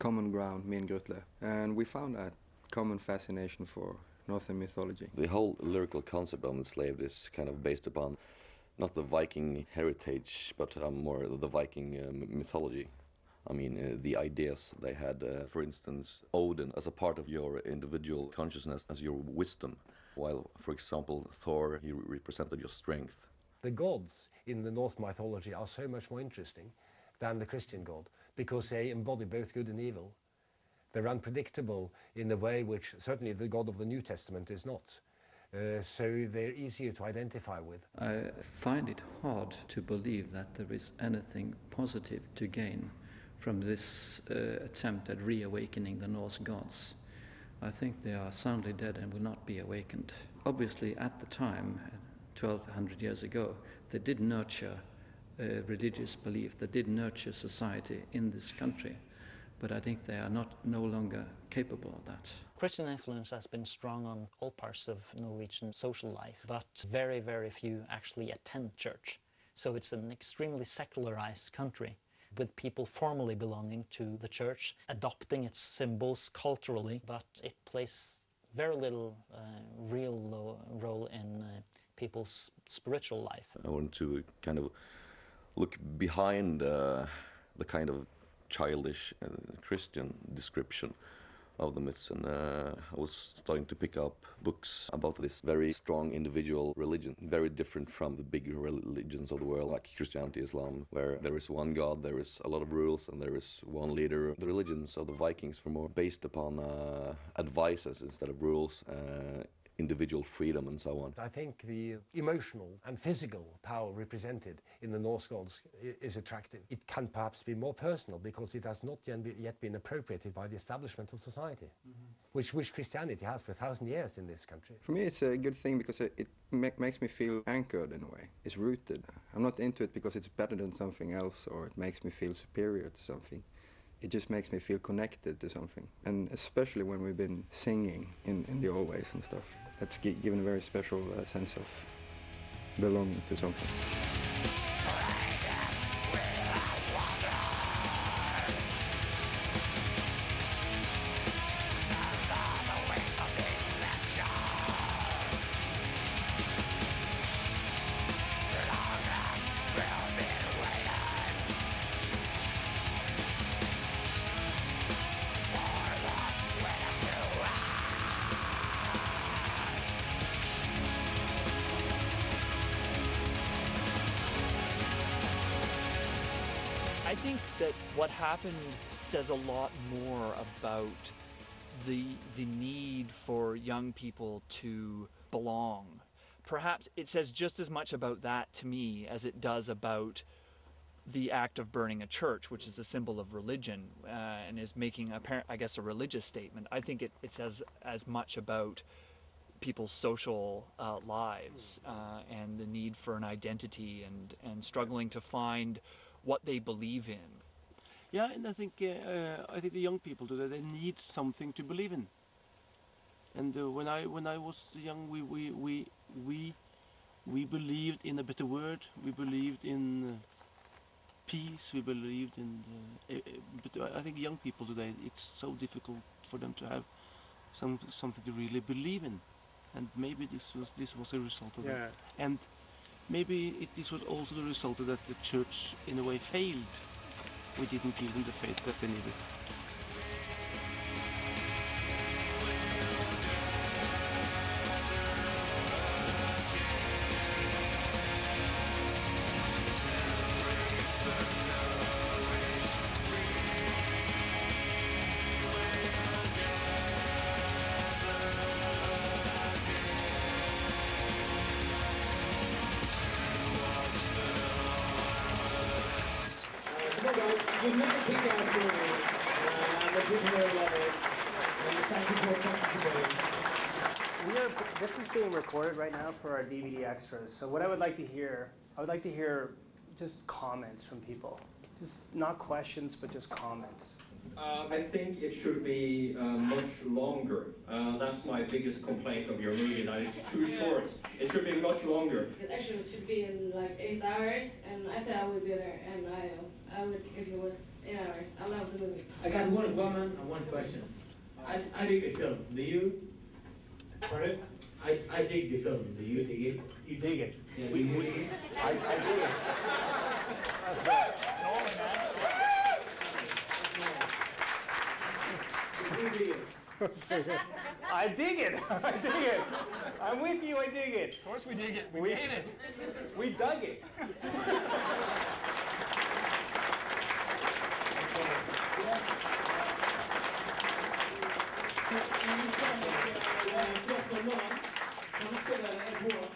common ground, me and Grutle, and we found that common fascination for Northern mythology. The whole lyrical concept of Enslaved is kind of based upon not the Viking heritage, but more the Viking mythology. I mean, the ideas they had, for instance, Odin as a part of your individual consciousness, as your wisdom, while, for example, Thor, he represented your strength. The gods in the Norse mythology are so much more interesting than the Christian god, because they embody both good and evil. They're unpredictable in a way which certainly the God of the New Testament is not. So they're easier to identify with. I find it hard to believe that there is anything positive to gain from this attempt at reawakening the Norse gods. I think they are soundly dead and will not be awakened. Obviously, at the time, 1200 years ago, they did nurture religious belief, they did nurture society in this country, but I think they are no longer capable of that. Christian influence has been strong on all parts of Norwegian social life, but very, very few actually attend church. So it's an extremely secularized country, with people formally belonging to the church, adopting its symbols culturally, but it plays very little real role in people's spiritual life. I want to kind of look behind the kind of childish Christian description of the myths, and I was starting to pick up books about this very strong individual religion, very different from the big religions of the world like Christianity, Islam, where there is one god, there is a lot of rules, and there is one leader. The religions of the Vikings were more based upon advices instead of rules, individual freedom and so on. I think the emotional and physical power represented in the Norse gods is attractive. It can perhaps be more personal because it has not yet been appropriated by the establishment of society, which Christianity has for 1,000 years in this country. For me, it's a good thing because it makes me feel anchored in a way. It's rooted. I'm not into it because it's better than something else or it makes me feel superior to something. It just makes me feel connected to something. And especially when we've been singing in the always and stuff. That's given a very special sense of belonging to something. I think that what happened says a lot more about the need for young people to belong. Perhaps it says just as much about that to me as it does about the act of burning a church, which is a symbol of religion and is making, I guess, a religious statement. I think it says as much about people's social lives and the need for an identity and struggling to find what they believe in. Yeah, and I think the young people today, they need something to believe in. And when I was young, we believed in a better world. We believed in peace. We believed in. But I think young people today, it's so difficult for them to have something to really believe in. And maybe this was a result of that. And maybe this was also the result of that the church, in a way, failed. We didn't give them the faith that they needed. This is being recorded right now for our DVD extras. So what I would like to hear just comments from people. Just not questions, but just comments. I think it should be much longer. That's my biggest complaint of your movie, that it's too short. It should be much longer. It actually should be in like 8 hours, and I said I would be there, and I would if it was Yeah, I love the movie. I got one woman and one question. I dig the film. Do you? Pardon? I dig the film. Do you dig it? You dig it. Yeah, do you dig it? I dig it. Totally, man. You dig it. I dig it. I dig it. I'm with you. I dig it. Of course we dig it. We We- made it. We dug it. Kan du ställa dig på?